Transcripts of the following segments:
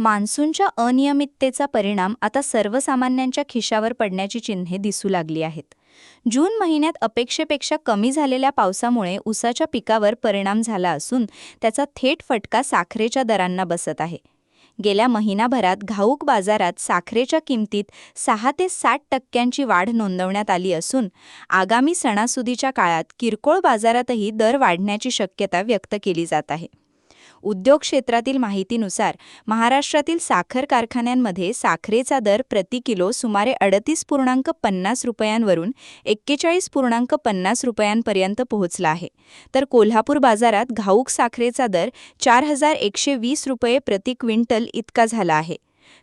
मान्सूनच्या अनियमिततेचा परिणाम आता सर्वसामान्यांच्या खिशावर पडण्याची चिन्हे दिसू लागली आहेत. जून महिन्यात अपेक्षेपेक्षा कमी झालेल्या पावसामुळे ऊसाच्या पिकावर परिणाम झाला असून त्याचा थेट फटका साखरेच्या दरांना बसत आहे. गेल्या महिनाभरात घाऊक बाजारात साखरेच्या किमतीत 6 ते 60% वाढ नोंदवण्यात आली असून आगामी सणासुदीच्या काळात किरकोळ बाजारातही दर वाढण्याची शक्यता व्यक्त केली जात आहे. उद्योग क्षेत्रातील माहितीनुसार महाराष्ट्रातील साखर कारखान्यांमध्ये साखरेचा दर प्रति किलो सुमारे 38.50 रुपयांवरून 41.50 रुपयांपर्यंत पोहोचला आहे, तर कोल्हापूर बाजारात घाऊक साखरेचा दर 4120 रुपये प्रति क्विंटल इतका झाला आहे.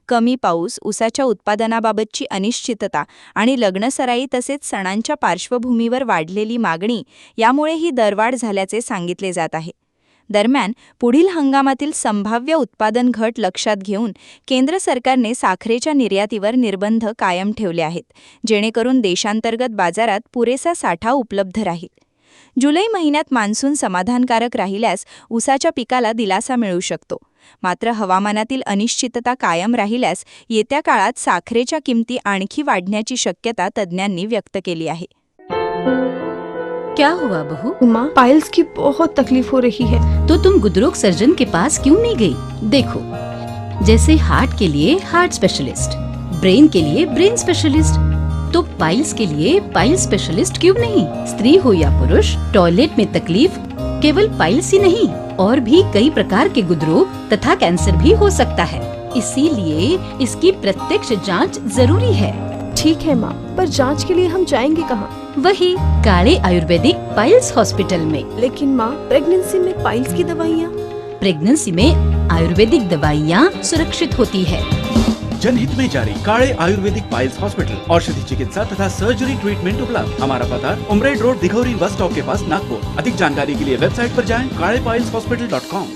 कमी पाऊस, ऊसाच्या उत्पादनाबाबतची अनिश्चितता आणि लग्नसराई तसेच सणांच्या पार्श्वभूमीवर वाढलेली मागणी यामुळे ही दरवाढ झाल्याचे सांगितले जात आहे. दरम्यान, पुढील हंगामातील संभाव्य उत्पादन घट लक्षात घेऊन केंद्र सरकारने साखरेच्या निर्यातीवर निर्बंध कायम ठेवले आहेत, जेणेकरून देशांतर्गत बाजारात पुरेसा साठा उपलब्ध राहील. जुलै महिन्यात मान्सून समाधानकारक राहिल्यास ऊसाच्या पिकाला दिलासा मिळू शकतो. मात्र हवामानातील अनिश्चितता कायम राहिल्यास येत्या काळात साखरेच्या किमती आणखी वाढण्याची शक्यता तज्ज्ञांनी व्यक्त केली आहे. क्या हुआ बहू? माँ, पाइल्स की बहुत तकलीफ हो रही है. तो तुम गुदरोग सर्जन के पास क्यों नहीं गई? देखो, जैसे हार्ट के लिए हार्ट स्पेशलिस्ट, ब्रेन के लिए ब्रेन स्पेशलिस्ट, तो पाइल्स के लिए पाइल स्पेशलिस्ट क्यों नहीं? स्त्री हो या पुरुष, टॉयलेट में तकलीफ केवल पाइल्स ही नहीं, और भी कई प्रकार के गुदरोग तथा कैंसर भी हो सकता है. इसीलिए इसकी प्रत्यक्ष जांच जरूरी है. ठीक है माँ, पर जांच के लिए हम जाएंगे कहाँ? वही काले आयुर्वेदिक पाइल्स हॉस्पिटल में. लेकिन माँ, प्रेगनेंसी में पाइल्स की दवाइयाँ? प्रेगनेंसी में आयुर्वेदिक दवाइयाँ सुरक्षित होती है. जनहित में जारी. काळे आयुर्वेदिक पाइल्स हॉस्पिटल, औषधि चिकित्सा तथा सर्जरी ट्रीटमेंट उपलब्ध. हमारा पता उमरेड रोड, दिघौरी बस स्टॉप के पास, नागपुर. अधिक जानकारी के लिए वेबसाइट पर जाएं kalepileshhospital.com.